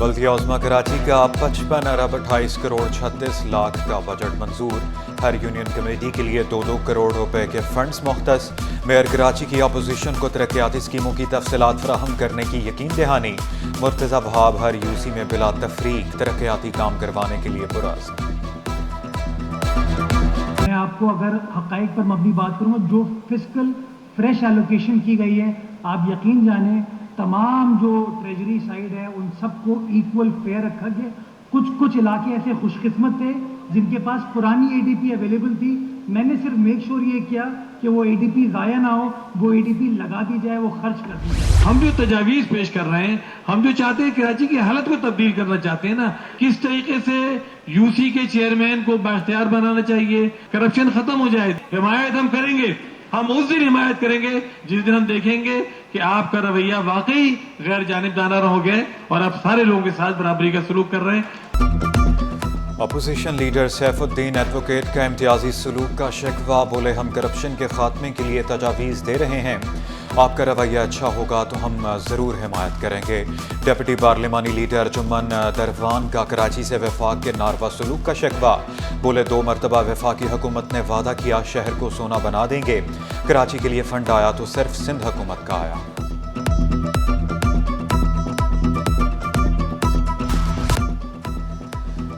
बल्दिया उज़्मा कराची का 55 अरब 28 करोड़ 36 लाख का बजट मंजूर। हर यूनियन कमेटी के लिए 2-2 करोड़ रुपए के फंड्स मुख्तस। मेयर कराची की अपोजिशन को तरक्याती स्कीमों की तफसीलात फराहम करने की यकीन दहानी। मुर्तज़ा वहाब हर यूसी में बिला तफरीक तरक्याती काम करवाने के लिए पुरअज़्म। मैं आपको अगर हक़ाइक़ पर मबनी बात करूँगा, जो फिस्कल फ्रेश एलोकेशन की गई है, आप यकीन जाने तमाम जो ट्रेजरी साइड है उन सबको इक्वल फेयर रखा गया। कुछ इलाके ऐसे खुशकिस्मत थे जिनके पास पुरानी एडीपी अवेलेबल थी। मैंने सिर्फ मेक श्योर ये किया कि वो एडीपी ज़ाया ना हो, वो एडीपी लगा दी जाए, वो खर्च कर दी जाए। हम जो तजावीज़ पेश कर रहे हैं, हम जो चाहते हैं कराची की हालत को तब्दील करना चाहते हैं ना, किस तरीके से यूसी के चेयरमैन को बाख्तियार बनाना चाहिए, करप्शन खत्म हो जाए। हिमायत हम करेंगे, हम उस दिन हिमायत करेंगे जिस दिन हम देखेंगे कि आपका रवैया वाकई गैर जानिबदाराना हो गया और आप सारे लोगों के साथ बराबरी का सलूक कर रहे हैं। अपोजिशन लीडर सैफुद्दीन एडवोकेट का इम्तियाजी सलूक का शिकवा। बोले हम करप्शन के खात्मे के लिए तजावीज़ दे रहे हैं, आपका रवैया अच्छा होगा तो हम ज़रूर हिमायत करेंगे। डिप्टी पार्लिमानी लीडर जुम्मन दरवान का कराची से वफाक के नारवा सलूक का शिकवा। बोले 2 मरतबा वफाकी हुकूमत ने वादा किया शहर को सोना बना देंगे, कराची के लिए फंड आया तो सिर्फ सिंध हुकूमत का आया।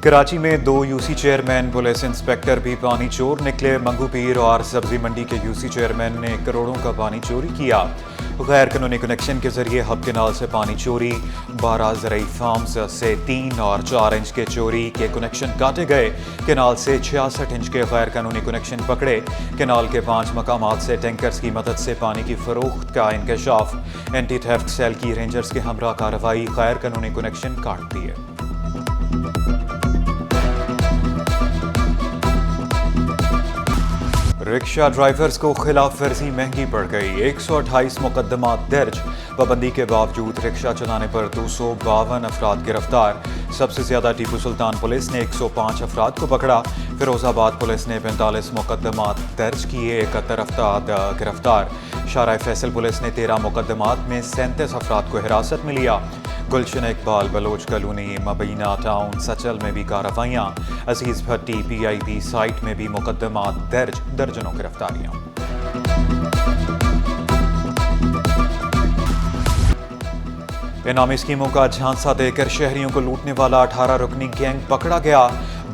कराची में 2 यूसी चेयरमैन, पुलिस इंस्पेक्टर भी पानी चोर निकले। मंगू पीर और सब्जी मंडी के यूसी चेयरमैन ने करोड़ों का पानी चोरी किया। गैर कानूनी कनेक्शन के जरिए हब केनाल से पानी चोरी। 12 ज़रई फार्म्स से 3 और 4 इंच के चोरी के कनेक्शन काटे गए। केनाल से 66 इंच के गैर कानूनी कनेक्शन पकड़े। केनाल के 5 मकामात से टैंकर्स की मदद से पानी की फरोख्त का इंकशाफ। एंटी थेफ्ट सेल की रेंजर्स के हमरा कार्रवाई, गैर कानूनी कनेक्शन काट दिए। रिक्शा ड्राइवर्स को खिलाफ वर्जी महंगी पड़ गई। 128 मुकदमात दर्ज। पाबंदी के बावजूद रिक्शा चलाने पर 252 अफराद गिरफ्तार। सबसे ज़्यादा टीपू सुल्तान पुलिस ने 105 अफराद को पकड़ा। फिरोजाबाद पुलिस ने 45 मुकदमात दर्ज किए, 71 अफराद गिरफ्तार। शारा फैसल पुलिस ने 13 मुकदमात में 37 अफराद को हिरासत में लिया। गुलशन इकबाल बलोच कॉलोनी, मबीना टाउन, सचल में भी कार्रवाइयाँ। अजीज़ भट्टी PIB साइट में भी मुकदमात दर्ज, दर्जनों गिरफ्तारियाँ। इनामी स्कीमों का झांसा देकर शहरियों को लूटने वाला 18 रुकनी गैंग पकड़ा गया।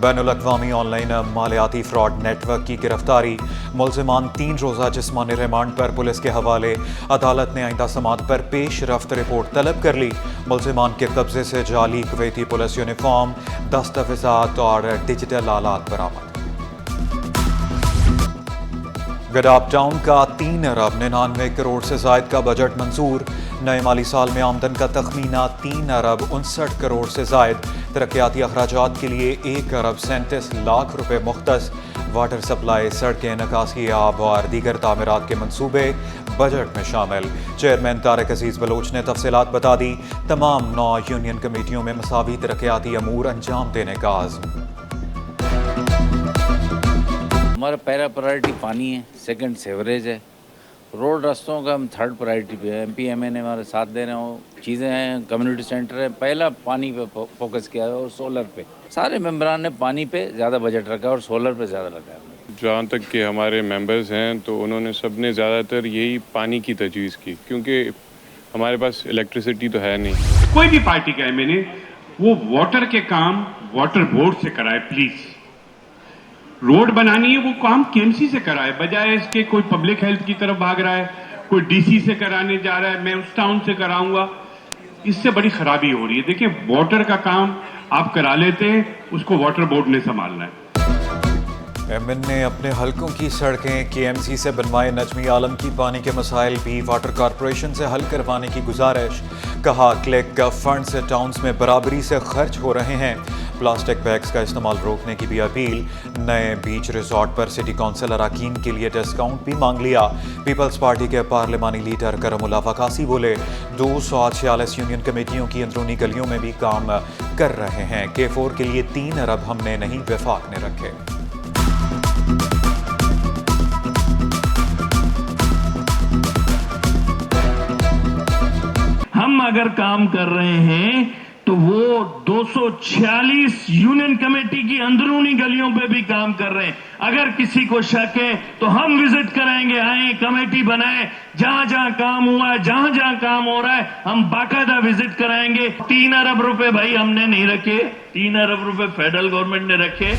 बैनुल-अक़वामी ऑनलाइन मालियाती फ्रॉड नेटवर्क की गिरफ्तारी। मुल्ज़िमान 3 रोज़ा जिस्मानी रिमांड पर पुलिस के हवाले। अदालत ने आइंदा समाअत पर पेश रफ्त रिपोर्ट तलब कर ली। मुल्ज़िमान के कब्जे से जाली कुवैती पुलिस यूनिफॉर्म, दस्तावेज़ात और डिजिटल आलात बरामद। गडाप टाउन का 3 अरब 99 करोड़ से ज़ायद का बजट मंजूर। नए माली साल में आमदन का तखमीना 3 अरब 59 करोड़ से ज़ायद। तरक्याती अखराजात के लिए 1 अरब 37 लाख रुपए मुख्तस। वाटर सप्लाई, सड़कें, निकासी आब और दीगर तामीरात के मंसूबे बजट में शामिल। चेयरमैन तारिक अजीज़ बलोच ने तफसीलात बता दी। तमाम 9 यूनियन कमेटियों में मसावी तरक्याती अमूर अंजाम देने का आज़्म। हमारा पहला प्रायोरिटी पानी है, सेकंड सेवरेज है, रोड रास्तों का हम थर्ड प्रायोरिटी पे है। MP MN ने हमारे साथ दे रहे हो, चीज़ें हैं, कम्युनिटी सेंटर है। पहला पानी पे फोकस किया है और सोलर पे। सारे मेंबरान ने पानी पे ज़्यादा बजट रखा और सोलर पे ज़्यादा रखा है। जहाँ तक कि हमारे मेंबर्स हैं तो उन्होंने सबने ज़्यादातर यही पानी की तजवीज़ की, क्योंकि हमारे पास इलेक्ट्रिसिटी तो है नहीं। कोई भी पार्टी का MNA वो वाटर के काम वाटर बोर्ड से कराए प्लीज़। रोड बनानी है वो काम KMC से कराए, बजाय इसके कोई पब्लिक हेल्थ की तरफ भाग रहा है, कोई DC से कराने जा रहा है, मैं उस टाउन से कराऊंगा। इससे बड़ी खराबी हो रही है। देखिए, वाटर का काम आप करा लेते हैं, उसको वाटर बोर्ड ने संभालना है। MN ने अपने हलकों की सड़कें KMC से बनवाए। नजमी आलम की पानी के मसाइल भी वाटर कॉरपोरेशन से हल करवाने की गुजारिश। कहा क्लिक फंड से टाउन्स में बराबरी से खर्च हो रहे हैं। प्लास्टिक बैग्स का इस्तेमाल रोकने की भी अपील। नए बीच रिजॉर्ट पर सिटी कौंसिल अराकीन के लिए डिस्काउंट भी मांग लिया। पीपल्स पार्टी के पार्लिमानी लीडर करमुल्लाह वकासी बोले 246 यूनियन कमेटियों की अंदरूनी गलियों में भी काम कर रहे हैं। K4 के लिए 3 अरब हमने नहीं, वफाक ने रखे। हम अगर काम कर रहे हैं तो वो 246 यूनियन कमेटी की अंदरूनी गलियों पे भी काम कर रहे हैं। अगर किसी को शक है तो हम विजिट कराएंगे, आए कमेटी बनाए, जहां जहां काम हुआ है, जहां जहां काम हो रहा है, हम बाकायदा विजिट कराएंगे। 3 अरब रुपए भाई हमने नहीं रखे, 3 अरब रुपए फेडरल गवर्नमेंट ने रखे।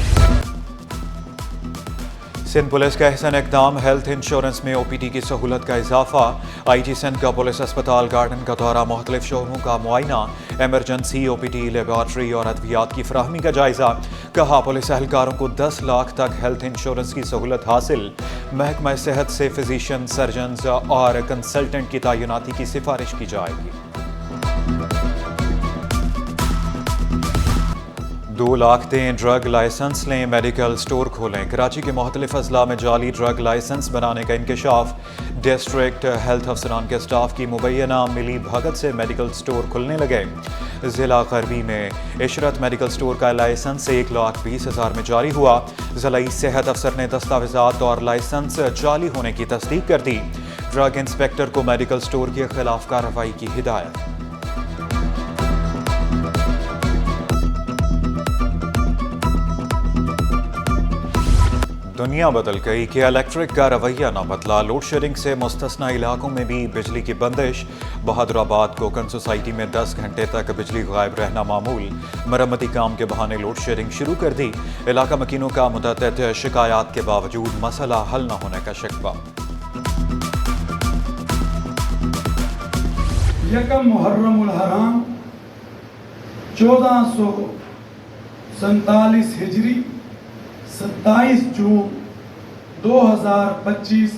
सिंध पुलिस का अहसन इकदाम, हेल्थ इंश्योरेंस में OPD की सहूलत का इजाफा। IG सिंध का पुलिस अस्पताल गार्डन का दौरा, मुख्तलिफ शोबों का मुआयना, एमरजेंसी, OPD, लेबॉर्ट्री और अद्वियात की फराहमी का जायजा। कहा पुलिस एहलकारों को 10 लाख तक हेल्थ इंश्योरेंस की सहूलत हासिल। महकमा सेहत से फिजिशियन, सर्जन्स और कंसल्टेंट की तैनाती की सिफारिश की जाएगी। 2 लाख दें, ड्रग लाइसेंस लें, मेडिकल स्टोर खोलें। कराची के मुख्तलिफ अजला में जाली ड्रग लाइसेंस बनाने का इंकशाफ। डिस्ट्रिक्ट हेल्थ अफसरान के स्टाफ की मुबैना मिली भगत से मेडिकल स्टोर खुलने लगे। ज़िला करबी में इशरत मेडिकल स्टोर का लाइसेंस 1,20,000 में जारी हुआ। ज़िला सेहत अफसर ने दस्तावेज़ात और लाइसेंस जाली होने की तस्दीक कर दी। ड्रग इंस्पेक्टर को मेडिकल स्टोर के खिलाफ कार्रवाई की हिदायत। दुनिया बदल गई कि इलेक्ट्रिक का रवैया न बदला। लोड शेडिंग से मुस्तस्ना इलाकों में भी बिजली की बंदिश। बहादुराबाद कोकन सोसाइटी में 10 घंटे तक बिजली गायब रहना मामूल। मरम्मती काम के बहाने लोड शेडिंग शुरू कर दी। इलाका मकीनों का मुतअद्दिद शिकायत के बावजूद मसला हल न होने का शिकवा। यकम मुहर्रमुल हराम 1447 हिजरी 27 जून 2025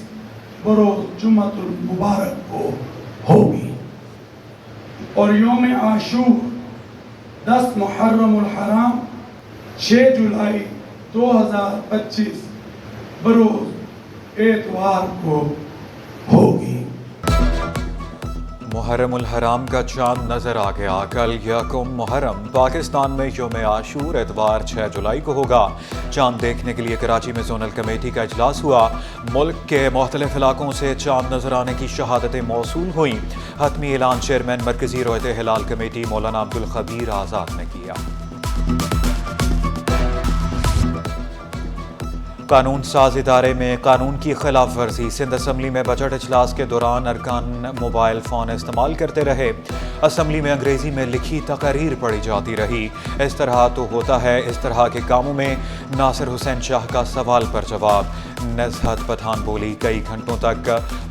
बरोज जुम्मतुल मुबारक को होगी और योम आशूर 10 मुहर्रमुल हराम 6 जुलाई 2025 बरोज एतवार को होगी। मुहर्रमुल हराम का चांद नजर आ गया। कल यकम मुहर्रम पाकिस्तान में योम आशूर एतवार 6 जुलाई को होगा। चांद देखने के लिए कराची में जोनल कमेटी का इजलास हुआ। मुल्क के मुख्तलिफ इलाकों से चांद नजर आने की शहादतें मौसूल हुई। हतमी ऐलान चेयरमैन मरकजी रोयत हिलाल कमेटी मौलाना अब्दुल खबीर आज़ाद ने किया। कानून साज इदारे में कानून की खिलाफ वर्जी। सिंध असम्बली में बजट इजलास के दौरान अरकान मोबाइल फ़ोन इस्तेमाल करते रहे। असम्बली में अंग्रेज़ी में लिखी तकरीर पढ़ी जाती रही। इस तरह तो होता है इस तरह के कामों में। नासिर हुसैन शाह का सवाल पर जवाब। नज़हत पठान बोली, कई घंटों तक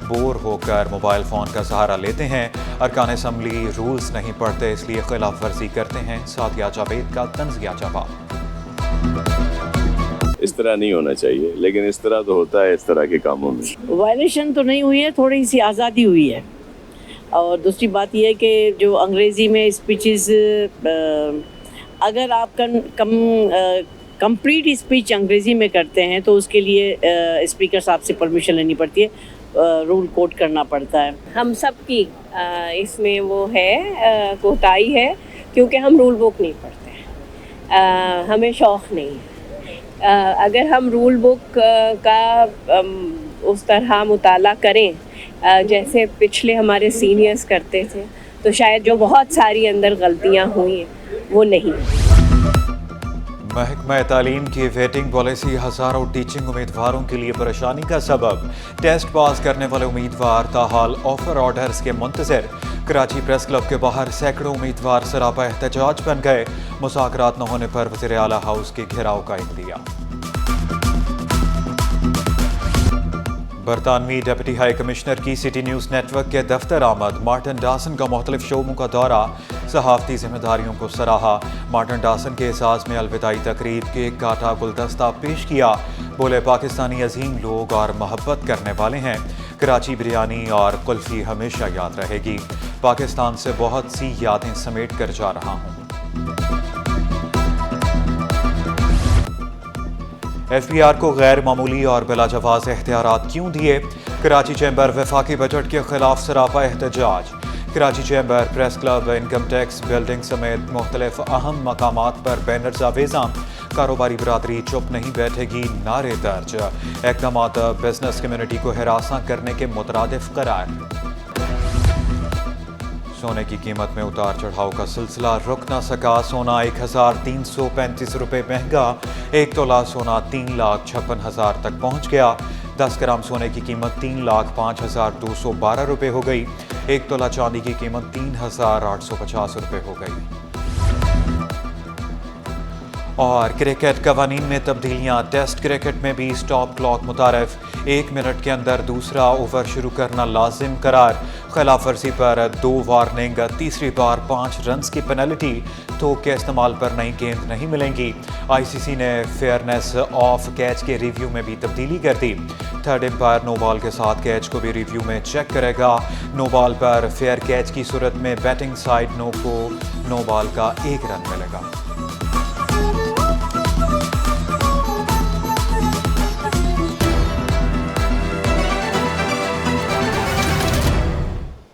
बोर होकर मोबाइल फ़ोन का सहारा लेते हैं। अरकान असम्बली रूल्स नहीं पढ़ते इसलिए खिलाफ वर्जी करते हैं। सादिया जावेद का तंज़िया जवाब। इस तरह नहीं होना चाहिए, लेकिन इस तरह तो होता है इस तरह के कामों में। वायलेशन तो नहीं हुई है, थोड़ी सी आज़ादी हुई है। और दूसरी बात यह है कि जो अंग्रेज़ी में स्पीचेस, अगर आप कंप्लीट स्पीच अंग्रेज़ी में करते हैं तो उसके लिए स्पीकर साहब से परमिशन लेनी पड़ती है, रूल कोट करना पड़ता है। हम सब की इसमें वो है कोताही है, क्योंकि हम रूल बुक नहीं पढ़ते हैं, हमें शौक़ नहीं है। अगर हम रूल बुक का उस तरह मुताला करें जैसे पिछले हमारे सीनियर्स करते थे तो शायद जो बहुत सारी अंदर गलतियां हुई हैं वो नहीं। महकमा तालीम की वेटिंग पॉलिसी हज़ारों टीचिंग उम्मीदवारों के लिए परेशानी का सबब। टेस्ट पास करने वाले उम्मीदवार ताहाल ऑफर ऑर्डर्स के मुंतज़िर। कराची प्रेस क्लब के बाहर सैकड़ों उम्मीदवार सरापा एहतजाज बन गए। मुज़ाकरात न होने पर वज़ीर आला हाउस के घेराव का इंदिया। बरतानवी डिप्टी हाई कमिश्नर की सिटी न्यूज़ नेटवर्क के दफ्तर आमद। मार्टिन डासन का मुख्तलिफ शोबों का दौरा, सहाफ़ती जिम्मेदारियों को सराहा। मार्टिन डासन के एजाज़ में अलविदाई तकरीब, केक काटा, गुलदस्ता पेश किया। बोले पाकिस्तानी अजीम लोग और मोहब्बत करने वाले हैं। कराची बिरयानी और कुल्फ़ी हमेशा याद रहेगी। पाकिस्तान से बहुत सी यादें समेट कर जा रहा हूँ। FBR को गैर मामूली और बिलाजवाज़ एख्तियारात क्यों दिए? कराची चैम्बर वफाकी बजट के खिलाफ सरापा एहतजाज। Karachi chamber, press club, income tax building समेत मुख्तलिफ अहम मकामात पर बैनर्स आवेज़ा। कारोबारी बरादरी चुप नहीं बैठेगी, नारे दर्ज। इक़दामात बिजनेस कम्युनिटी को हिरासा करने के मुतरादिफ करार। सोने की कीमत में उतार चढ़ाव का सिलसिला रुक न सका। सोना 1335 रुपये महंगा, 1 तोला सोना 3,56,000 तक पहुंच गया। 10 ग्राम सोने की कीमत 3,05,212 रुपये हो गई। 1 तोला चांदी की कीमत 3,850 रुपये हो गई। और क्रिकेट कवानीन में तब्दीलियां, टेस्ट क्रिकेट में भी स्टॉप क्लॉक मुतारफ, 1 मिनट के अंदर दूसरा ओवर शुरू करना लाजिम करार। खिलाफ वर्जी पर 2 वार्निंग, तीसरी बार 5 रन्स की पेनल्टी, तो के इस्तेमाल पर नई गेंद नहीं मिलेंगी। आईसीसी ने फेयरनेस ऑफ कैच के रिव्यू में भी तब्दीली कर दी। थर्ड एम्पायर नो बॉल के साथ कैच को भी रिव्यू में चेक करेगा। नो बॉल पर फेयर कैच की सूरत में बैटिंग साइड नो को नो बॉल का 1 रन मिलेगा।